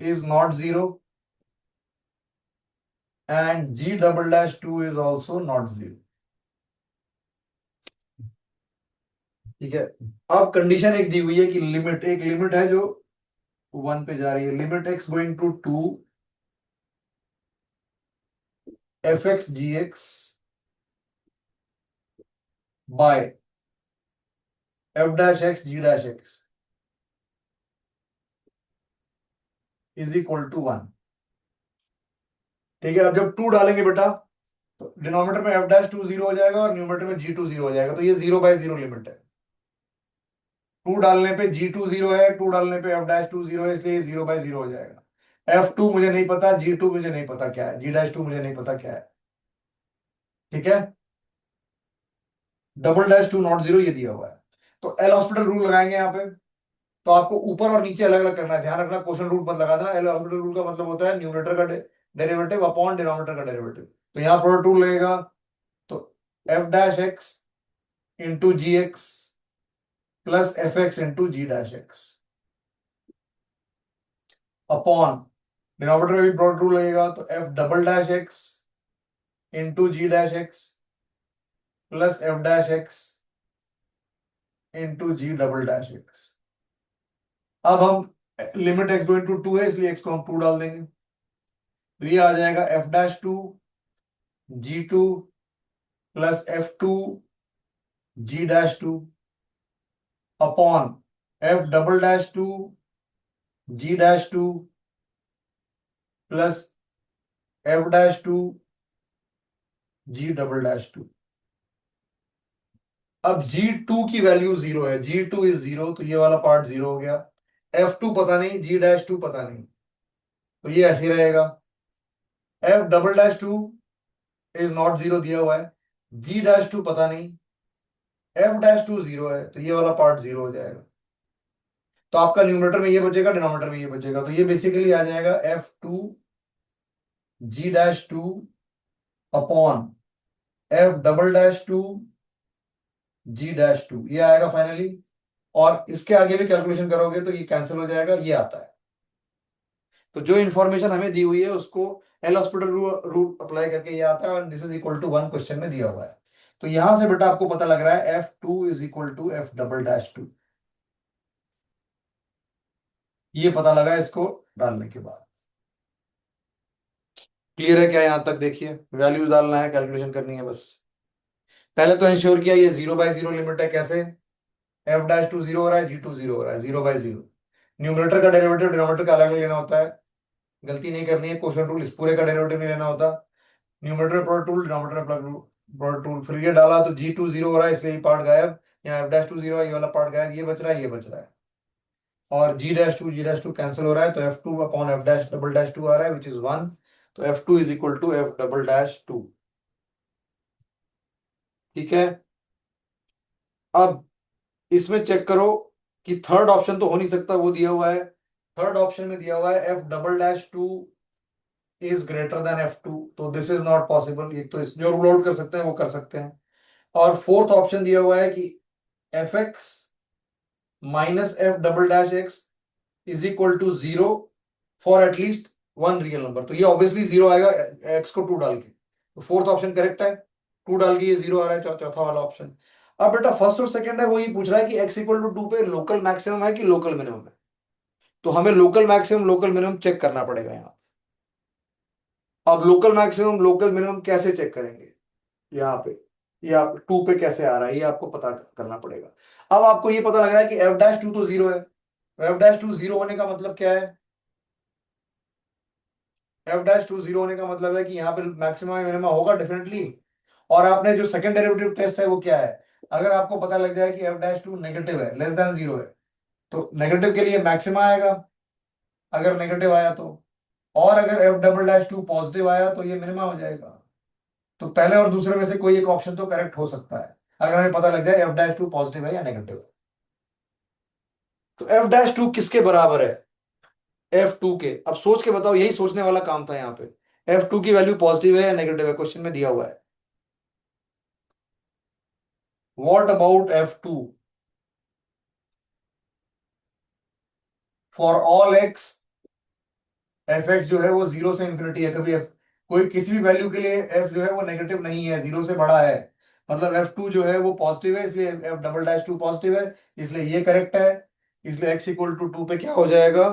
is not 0 and G'2 is also not 0। ठीक है। अब कंडीशन एक दी हुई है कि लिमिट, एक लिमिट है जो 1 पे जा रही है, limit x going to 2 fx gx by f dash x g dash x is equal to 1। ठीक है। अब जब 2 डालेंगे बेटा, तो डिनोमिनेटर में f'2 0 हो जाएगा और न्यूमरेटर में G2 0 हो जाएगा, तो ये 0/0 लिमिट है। 2 डालने पे G2 0 है, 2 डालने पे f'2 0 है, इसलिए 0/0 हो जाएगा। f2 मुझे नहीं पता, G2 मुझे नहीं पता क्या है, G'2 मुझे नहीं पता क्या है। ठीक है। डबल डैश 2 नॉट 0 ये दिया हुआ है, तो एल हॉस्पिटल रूल लगाएंगे यहाँ पे। तो आपको ऊपर और नीचे अलग अलग करना है, ध्यान रखना, क्वेश्चन रूल मत लगा देना। एल हॉस्पिटल रूल का मतलब होता है न्यूमरेटर का डेरिवेटिव अपॉन डिनोमिनेटर का डेरिवेटिव। तो यहाँ प्रोडक्ट रूल लगेगा, तो f'(x) into G X plus f(x) into G dash X upon denominator में भी प्रोडक्ट रूल लगेगा, तो f'(x) into G dash X plus f'(x) into G double dash X. अब हम लिमिट x गोइंग टू 2 है, इसलिए x को हम 2 डाल देंगे, तो ये आ जाएगा f'(2) G2 plus f2 G'2 upon f'(2) G'2 plus f'(2) G'2। अब G2 की वैल्यू 0 है, G2 इज 0, तो ये वाला पार्ट 0 हो गया। f2 पता नहीं, G'2 पता नहीं, तो ये ऐसे ही रहेगा। f'(2) इज नॉट 0 दिया हुआ है, G'2 पता नहीं, f'(2) 0 है, तो ये वाला पार्ट 0 हो जाएगा। तो आपका न्यूमरेटर में ये बचेगा, डिनोमिनेटर में ये बचेगा, तो ये बेसिकली आ जाएगा f2 G'2 upon f'(2) G'2, ये आएगा फाइनली। और इसके आगे भी कैलकुलेशन करोगे तो ये कैंसिल हो जाएगा, ये आता है। तो जो इंफॉर्मेशन हमें दी हुई है उसको एल हॉस्पिटल रूल अप्लाई करके ये आता है, और this is equal to 1 question में दिया हुआ है। तो यहां से बेटा आपको पता लग रहा है f2 is equal to f'(2), ये पता लगा इसको डालने के बाद। क्लियर है क्या? यहां तक देखिए, वैल्यूज डालना है, कैलकुलेशन करनी है बस। पहले तो इंश्योर किया ये 0/0 लिमिट है, कैसे? f'(2) 0 हो रहा है, G2 0 हो रहा है, 0/0। न्यूमरेटर का डेरिवेटिव डिनोमिनेटर का अलग लेना होता है, गलती नहीं करनी है, क्वेश्चन रूल इस पूरे का डेरिवेटिव नहीं लेना होता। Numerator product rule, denominator product rule, फिर ये डाला तो G2 0 हो रहा है, इसलिए ये पार्ट गायब। यहाँ f'2 0 है, ये वाला पार्ट गायब, ये बच रहा है, ये बच रहा है। और G'2 कैंसिल हो रहा है, तो f2 अपॉन f'(2) आ रहा है, विच इज 1। तो f2 is equal to f'(2). ठीक है। अब इसमें चेक करो कि थर्ड ऑप्शन तो हो नहीं सकता, वो दिया हुआ है। थर्ड ऑप्शन में दिया हुआ है f'(2) is greater then f2, तो दिस इज नॉट पॉसिबल। ये तो जो रूल आउट कर सकते हैं वो कर सकते हैं। और फोर्थ ऑप्शन दिया हुआ है कि f(x) minus f'(x) is equal to 0 for at least one real number, तो ये ऑब्वियसली 0 आएगा x को 2 डाल के, तो फोर्थ ऑप्शन करेक्ट है। 2 डाल के ये 0 आ रहा है, चौथा वाला ऑप्शन। अब बेटा फर्स्ट और सेकंड है, वो ये पूछ रहा है कि x इक्वल टू 2 पे लोकल मैक्सिमम है कि लोकल मिनिमम है। तो हमें local maximum local minimum check करना पड़ेगा यहाँ। अब लोकल मैक्सिमम लोकल मिनिमम कैसे चेक करेंगे, यहाँ पे, ये आप टू पे कैसे आ रहा है ये आपको पता करना पड़ेगा। अब आपको ये पता लग रहा है कि एफ डैश टू तो जीरो है, एफ डैश टू जीरो होने का मतलब क्या है, एफ डैश टू जीरो होने का मतलब है कि यहाँ पे मैक्सिमम मिनिमम होगा डेफिनेटली। और आपने जो सेकंड डेरिवेटिव टेस्ट है वो क्या है, अगर आपको पता लग जाए कि एफ डैश टू नेगेटिव है, लेस देन जीरो है, तो नेगेटिव के लिए मैक्सिमा आएगा, अगर नेगेटिव आया तो। और अगर F double dash two positive आया तो ये मिनिमा हो जाएगा। तो पहले और दूसरे में से कोई एक ऑप्शन तो करेक्ट हो सकता है, अगर हमें पता लग जाए एफ डैश टू पॉजिटिव है या नेगेटिव है। तो एफ डैश टू किसके बराबर है, एफ टू के। अब सोच के बताओ, यही सोचने वाला काम था यहाँ पे, एफ टू की वैल्यू पॉजिटिव है या नेगेटिव है, क्वेश्चन में दिया हुआ है। What about F two for all x, F x जो है वो जीरो से इंफिनिटी है, कभी एफ कोई किसी भी वैल्यू के लिए एफ जो है वो नेगेटिव नहीं है, जीरो से बड़ा है, मतलब एफ टू जो है वो पॉजिटिव है, इसलिए F double dash two positive है, इसलिए ये करेक्ट है। इसलिए एक्स इक्वल टू टू पे क्या हो जाएगा,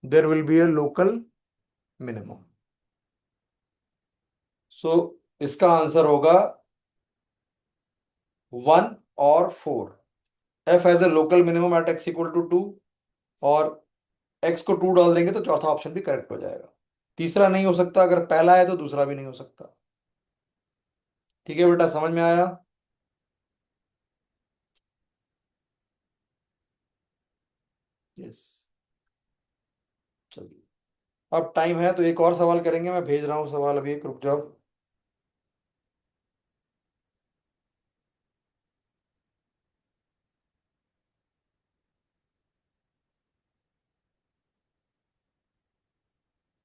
there will be a local minimum. So इसका आंसर होगा वन और four. F has a local minimum at X equal to two, और एक्स को टू डाल देंगे तो चौथा ऑप्शन भी करेक्ट हो जाएगा। तीसरा नहीं हो सकता, अगर पहला है तो दूसरा भी नहीं हो सकता। ठीक है बेटा, समझ में आया। यस, चलिए, अब टाइम है तो एक और सवाल करेंगे, मैं भेज रहा हूँ सवाल अभी, एक रुक जाओ।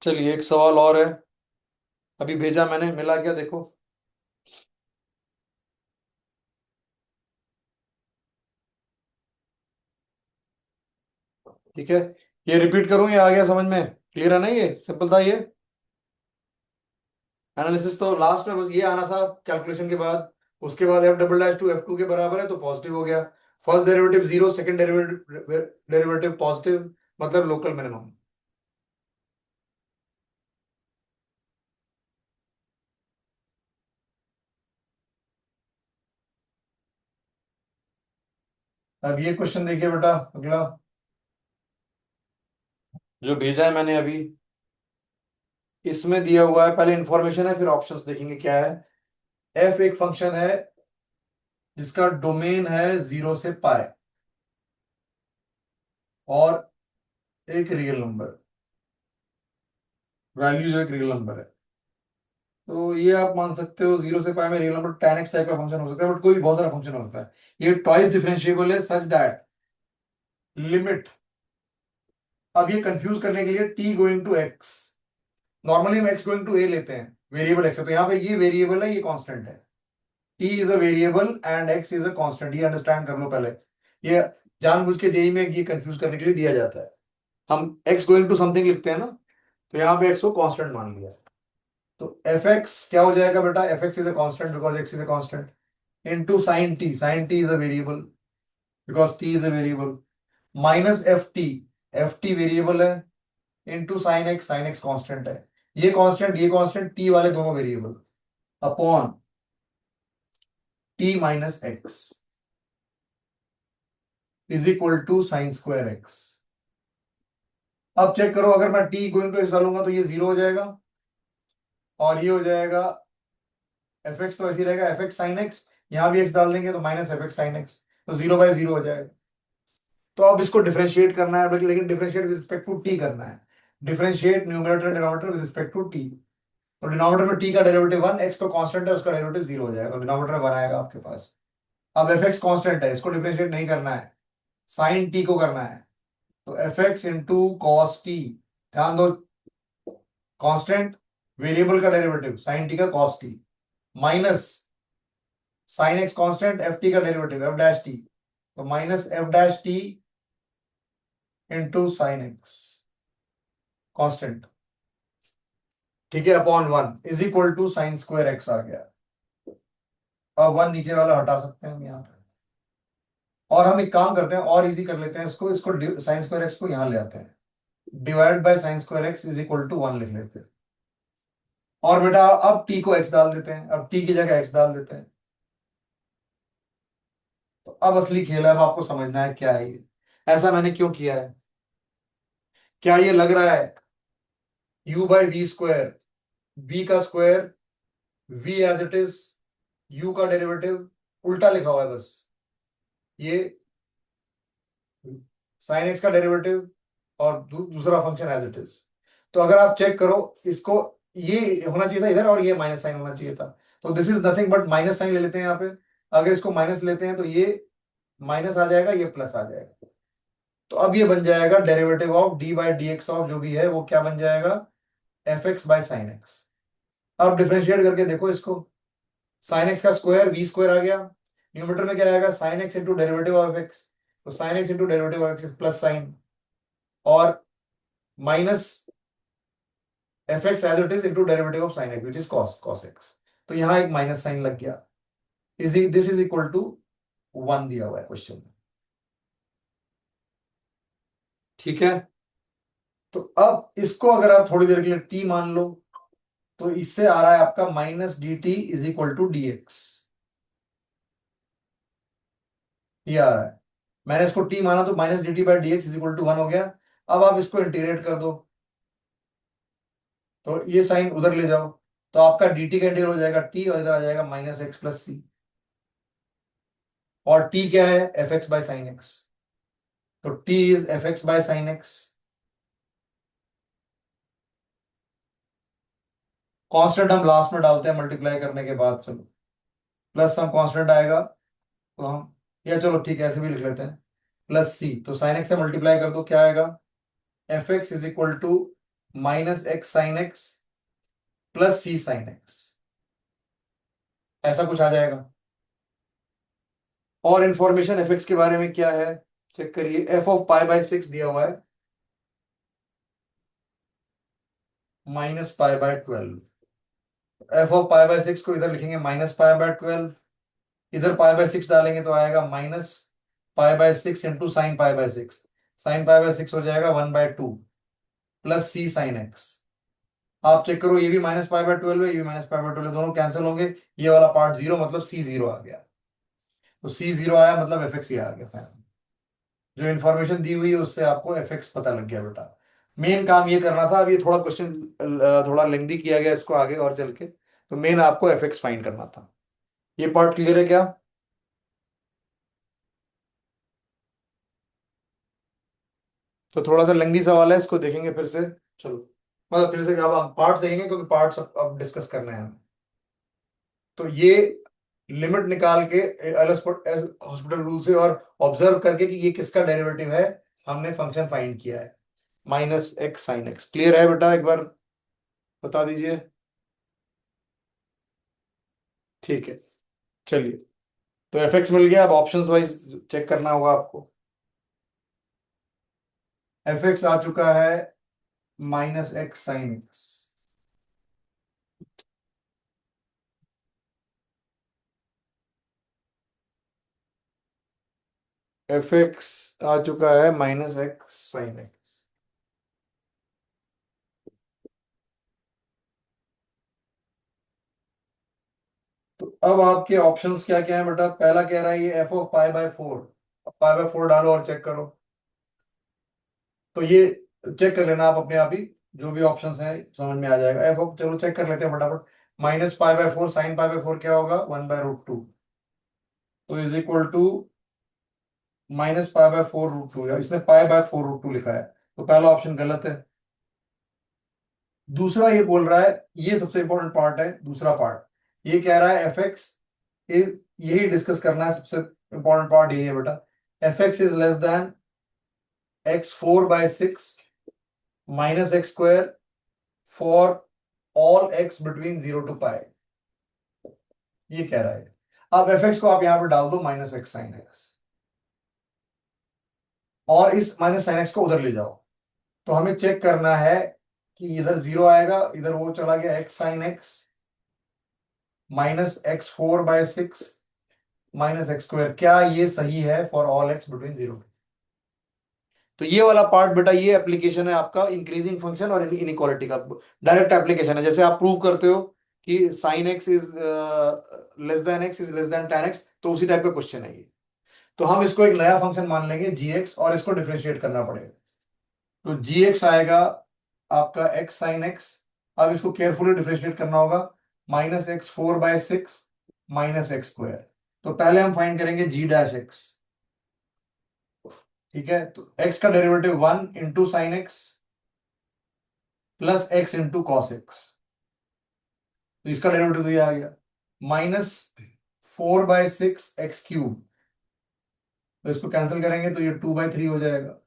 चलिए एक सवाल और है, अभी भेजा मैंने, मिला क्या देखो। ठीक है, ये रिपीट करूं, ये आ गया समझ में, क्लियर है ना, ये सिंपल था ये। एनालिसिस तो लास्ट में बस ये आना था कैलकुलेशन के बाद। उसके बाद F double dash two F two के बराबर है तो पॉजिटिव हो गया, first derivative zero, second derivative derivative positive, मतलब लोकल मिनिमम। अब ये क्वेश्चन देखिए बेटा, अगला जो भेजा है मैंने अभी, इसमें दिया हुआ है, पहले इंफॉर्मेशन है फिर ऑप्शंस देखेंगे क्या है। एफ एक फंक्शन है जिसका डोमेन है जीरो से पाए, और एक रियल नंबर, वैल्यू जो एक रियल नंबर है। तो ये आप मान सकते हो जीरो से पाए में real number tan x type का फंक्शन हो सकता है, बट कोई भी बहुत सारा फंक्शन होता है। ये ट्वाइस डिफरेंशिएबल है सच दैट लिमिट, अब ये कंफ्यूज करने के लिए t going to x, normally हम x गोइंग टू a लेते हैं, वेरिएबल x है, तो यहाँ पे ये वेरिएबल है, ये कांस्टेंट है। t is a variable and x is a constant, ये अंडरस्टैंड कर लो पहले। ये जानबूझ के जेई में ये कंफ्यूज करने के लिए दिया जाता है, हम x गोइंग टू समथिंग लिखते हैं ना, तो यहाँ पे x को कांस्टेंट मान लिया। तो एफ एक्स क्या हो जाएगा बेटा, F X is a constant because X is a constant, into sine T is a variable because T is a variable, minus F T variable है, इनटू साइन एक्स कांस्टेंट है, ये constant T वाले दोनों variable, upon T minus X is equal to sine square X. अब check करो, अगर मैं T going to x डालूंगा तो ये जीरो हो जाएगा, और ये हो जाएगा एफ एक्स, तो ऐसे ही रहेगा एफ एक्स साइन एक्स, यहां भी एक्स डाल देंगे तो minus F X sine X, तो जीरो बाय जीरो हो जाएगा। तो अब इसको डिफरेंशिएट करना है, लेकिन differentiate with respect to T करना है, differentiate numerator denominator with respect to T. तो डिनोमिनेटर में टी का डेरिवेटिव वन, एक्स तो कांस्टेंट है उसका डेरिवेटिव जीरो हो जाएगा, तो डिनोमिनेटर में वन आएगा आपके पास। अब एफ एक्स कॉन्स्टेंट है, इसको डिफरेंशिएट नहीं करना है, साइन टी को करना है, तो F X into cos T, ध्यान दो, कांस्टेंट, वेरिएबल का डेरिवेटिव साइन टी का cos T, minus sine X constant, F T का डेरिवेटिव एफ डैश टी, तो minus F dash T into sine X constant, ठीक है, upon one is equal to sine square X आ गया। अब one नीचे वाला हटा सकते हैं हम यहाँ पे, और हम एक काम करते हैं और इजी कर लेते हैं इसको, साइन स्क्वायर एक्स को यहाँ ले आते हैं, divide by sine square X is equal to 1 लिख लेते हैं। और बेटा अब t को x डाल देते हैं, अब t की जगह x डाल देते हैं। तो अब असली खेल है, अब आपको समझना है क्या है ये, ऐसा मैंने क्यों किया है। क्या ये लग रहा है u by V square, v का square, v as it is, u का डेरिवेटिव उल्टा लिखा हुआ है बस, ये साइन एक्स का डेरिवेटिव और दूसरा फंक्शन एज इट इज। तो अगर आप चेक करो इसको, ये होना चाहिए था इधर और ये माइनस साइन होना चाहिए था, तो this is nothing but minus sine ले लेते हैं यहाँ पे। अगर इसको माइनस लेते हैं तो ये माइनस आ जाएगा, ये प्लस आ जाएगा। तो अब ये बन जाएगा derivative of D by D X of जो भी है वो क्या बन जाएगा, F X by sine X. अब डिफ्रेंशिएट करके देखो इसको, साइन एक्स का स्क्वायर वी स्क्वायर आ गया, न्यूमरेटर में क्या आएगा sine X into derivative of X, तो sine X into derivative of X plus sine, और minus F X as it is into derivative of sine X which is cos x. तो यहां एक माइनस साइन लग गया, this is equal to 1 दिया हुआ है क्वेश्चन में। ठीक है, तो अब इसको अगर आप थोड़ी देर के लिए t मान लो, तो इससे आ रहा है आपका minus D T is equal to D X, ये आ रहा है। मैंने इसको t माना तो minus D T by D X is equal to 1 हो गया। अब आप इसको इंटीग्रेट कर दो, तो ये साइन उधर ले जाओ, तो आपका dt का इंटीग्रल हो जाएगा t, और इधर आ जाएगा माइनस एक्स प्लस सी, और t क्या है F X by sine X, तो t is F X by sine X. Constant हम लास्ट में डालते हैं मल्टीप्लाई करने के बाद, चलो प्लस सम कांस्टेंट आएगा, तो हम, या चलो ठीक है ऐसे भी लिख लेते हैं, प्लस सी, तो साइन एक्स से मल्टीप्लाई कर दो क्या आएगा, F X is equal to minus X sine X plus C sine X, ऐसा कुछ आ जाएगा। और इंफॉर्मेशन एफ एक्स के बारे में क्या है चेक करिए, एफ ऑफ पाई बाई 6 दिया हुआ है minus pi bye 12, F of pi by 6 को इधर लिखेंगे माइनस पाई बाय 12, इधर पाई बाय 6 डालेंगे तो आएगा minus pi bye 6 into sine pi bye 6, sign pi bye 6 हो जाएगा 1/2 प्लस सी साइन एक्स। आप चेक करो, ये भी माइनस पाई बाय 12 है, ये भी माइनस पाई बाय 12 है, दोनों कैंसिल होंगे, ये वाला पार्ट जीरो, मतलब सी जीरो आ गया, तो सी जीरो आया मतलब एफ एक्स ये आ गया। जो इन्फॉर्मेशन दी हुई है उससे आपको एफ एक्स पता लग गया बेटा। मेन काम ये करना था, अब ये थोड़ा क्वेश्चन थोड़ा लेंदी किया गया इसको आगे और चल के, तो मेन आपको एफ एक्स फाइंड करना था। ये पार्ट क्लियर है क्या? तो थोड़ा सा लेंदी सवाल है, इसको देखेंगे फिर से, चलो मतलब फिर से अब हम पार्ट्स देखेंगे क्योंकि पार्ट्स अब डिस्कस करने हैं हमें। तो ये लिमिट निकाल के हॉस्पिटल रूल से और ऑब्जर्व करके कि ये किसका डेरिवेटिव है, हमने फंक्शन फाइंड किया है minus X sine x. Clear है बेटा, एक बार बता दीजिए। ठीक है, चलिए, तो एफ एक्स मिल गया, अब ऑप्शंस वाइज चेक करना होगा आपको। एफ एक्स आ चुका है minus X sine X, F X आ चुका है माइनस एक्स साइन एक्स। तो अब आपके ऑप्शंस क्या क्या है बेटा, पहला कह रहा है ये F of pi by 4, pi by 4 डालो और चेक करो, तो ये चेक कर लेना आप अपने आप ही, जो भी ऑप्शंस हैं समझ में आ जाएगा। एफ ऑफ, चलो चेक कर लेते हैं फटाफट, minus pi by 4 sine pi by 4 क्या होगा 1/√2, तो is equal to minus pi by 4√2, या इसने पाई बाय 4√2 लिखा है, तो पहला ऑप्शन गलत है। दूसरा ये बोल रहा है, ये सबसे इंपॉर्टेंट पार्ट है, दूसरा पार्ट ये कह रहा है एफ एक्स इज, यही डिस्कस करना है, सबसे इंपॉर्टेंट पार्ट यही है बेटा, F X is less than x4/6 minus X square for all x between 0 to pi, ये कह रहा है। अब एफ एक्स को आप यहां पर डाल दो माइनस एक्स साइन एक्स, और इस माइनस साइन एक्स को उधर ले जाओ, तो हमें चेक करना है कि इधर 0 आएगा, इधर वो चला गया x sine x minus x4/6 minus X square, क्या ये सही है फॉर ऑल एक्स बिटवीन 0? तो ये वाला पार्ट बेटा, ये एप्लीकेशन है आपका इंक्रीजिंग फंक्शन और इनइक्वालिटी का, डायरेक्ट एप्लीकेशन है। जैसे आप प्रूव करते हो कि sine x is less then x is less then ten x, तो उसी टाइप का क्वेश्चन है ये। तो हम इसको एक नया फंक्शन मान लेंगे जी एक्स, और इसको डिफरेंशिएट करना पड़ेगा। तो जी एक्स आएगा आपका एक्स साइन एक्स। अब इसको केयरफुली डिफरेंशिएट करना होगा, -x4/6 -x²। तो पहले हम फाइंड करेंगे जी डैश एक्स। ठीक है, तो x का derivative 1 × sin x plus x × cos x। तो इसका डेरिवेटिव तो ये आ गया -4/6 x³। तो इसको कैंसिल करेंगे तो ये 2/3 हो जाएगा,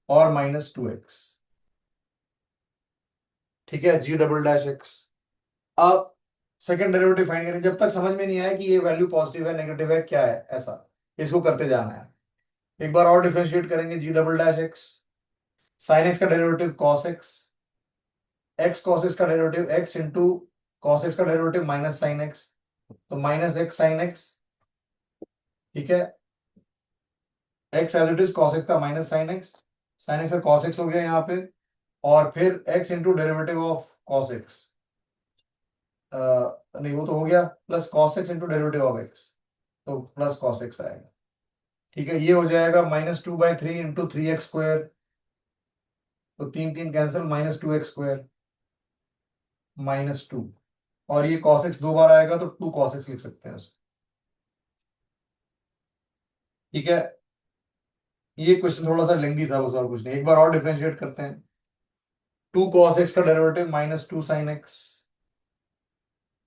और -2x। ठीक है, जी डबल डैश एक्स। अब सेकंड डेरिवेटिव फाइंड करेंगे, जब तक समझ में नहीं आया कि ये वैल्यू पॉजिटिव है नेगेटिव है क्या है, ऐसा इसको करते जाना है। एक बार और डिफरेंशिएट करेंगे, G double dash X, sine X का derivative cos X, X cos X का derivative X into cos X का डेरिवेटिव माइनस साइन एक्स, तो -x साइन एक्स। ठीक है, X as it is cos X का minus sine X का cos X हो गया यहाँ पे, और फिर x into derivative of cos X, नहीं वो तो हो गया, plus cos X into derivative of X, तो प्लस कॉस एक्स आएगा। ठीक है, ये हो जाएगा -2/3 इंटू 3x²। तो 3 3 कैंसिल, -2x² -2, और ये cos x 2 बार आएगा तो 2 cos x लिख सकते हैं उसको। ठीक है, ये क्वेश्चन थोड़ा सा लेंदी था, बस और कुछ नहीं। एक बार और डिफरेंशिएट करते हैं, 2 cos x का derivative -2 sin x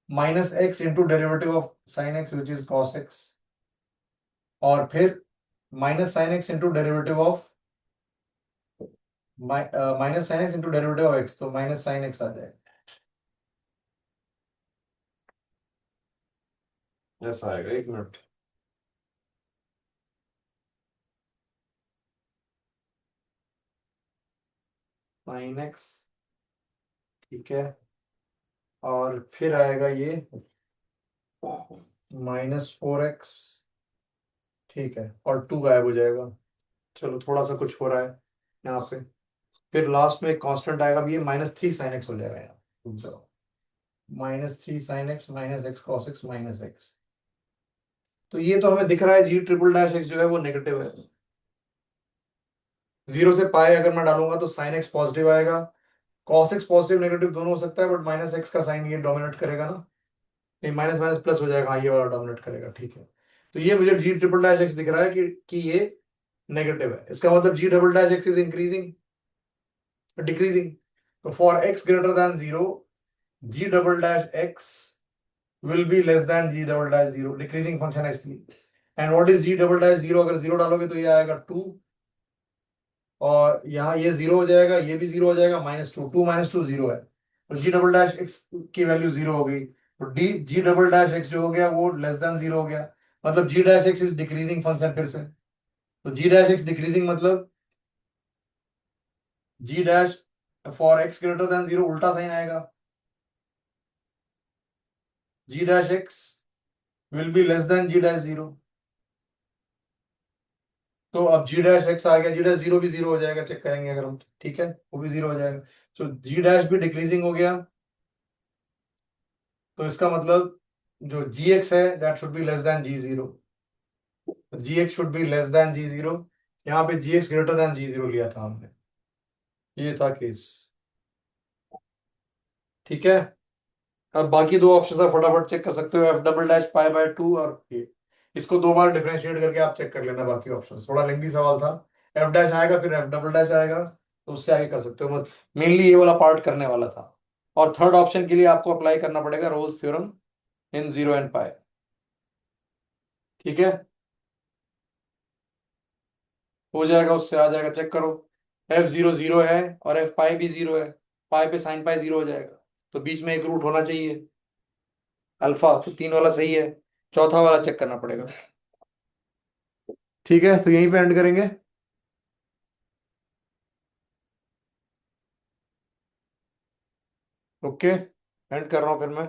-x into derivative of sine X which is cos x, और फिर -sin x into derivative of -sin x into derivative of x, तो -sin x आ जाएगा, ऐसा आएगा। एक मिनट, sin x। ठीक है, और फिर आएगा ये -4x। ठीक है, और 2 गायब हो जाएगा। चलो थोड़ा सा कुछ हो रहा है यहाँ पे। फिर लास्ट में एक कांस्टेंट आएगा, अब ये -3 sin x हो जाएगा यहाँ, -3 sin x -x cos x -x। तो ये तो हमें दिख रहा है जी ट्रिपल डैश एक्स जो है वो नेगेटिव है। 0 से पाए अगर मैं डालूंगा तो साइन एक्स पॉजिटिव आएगा, कॉस एक्स पॉजिटिव नेगेटिव दोनों हो सकता है, बट -x का साइन ये डोमिनेट करेगा ना, नहीं माइनस माइनस प्लस हो जाएगा, हाँ ये वाला डोमिनेट करेगा। ठीक है, तो ये मुझे जी ट्रिपल डैश एक्स दिख रहा है कि ये नेगेटिव है। इसका मतलब G double dash x is increasing decreasing. तो for X greater than 0, G double dash X will be less than G double dash 0, decreasing function है इसलिए। And what is G double dash 0? अगर 0 डालोगे तो ये आएगा 2, और यहाँ ये 0 हो जाएगा, ये भी 0 हो जाएगा, -2, 2 -2 0 है, तो जी डबल डैश एक्स की वैल्यू 0 हो गई। तो D G double dash x जो हो गया वो लेस देन 0 हो गया, मतलब G dash x is decreasing function फिर से। तो जी डैश एक्स डिक्रीजिंग मतलब G dash for X greater than 0 उल्टा साइन आएगा, G dash X will be less than G dash 0। तो अब जी डैश एक्स आ गया, जी डैश 0 भी 0 हो जाएगा, चेक करेंगे अगर हम। ठीक है, वो भी 0 हो जाएगा, तो जी डैश भी डिक्रीजिंग हो गया। तो इसका मतलब जो जी एक्स है that should be less than G 0, G X should be less than G 0। यहाँ पे G X greater than G 0 लिया था हमने, ये था केस। ठीक है, अब बाकी दो ऑप्शन आप फटाफट चेक कर सकते हो, f डबल डैश पाई/2 और ये। इसको 2 बार डिफरेंशिएट करके आप चेक कर लेना बाकी ऑप्शन, थोड़ा लेंथी सवाल था। एफ डैश आएगा फिर एफ डबल डैश आएगा, तो उससे आगे कर सकते हो, मत मेनली ये वाला पार्ट करने वाला था। और थर्ड ऑप्शन के लिए आपको अप्लाई करना पड़ेगा Rolle's theorem in 0 and pi. ठीक है, हो जाएगा, उससे आ जाएगा, चेक करो। f0 0 है और एफ पाई भी 0 है, पाई पे साइन पाई 0 हो जाएगा, तो बीच में एक रूट होना चाहिए अल्फा, तो 3 वाला सही है, चौथा वाला चेक करना पड़ेगा। ठीक है, तो यहीं पे एंड करेंगे। ओके, एंड कर रहा हूँ फिर मैं।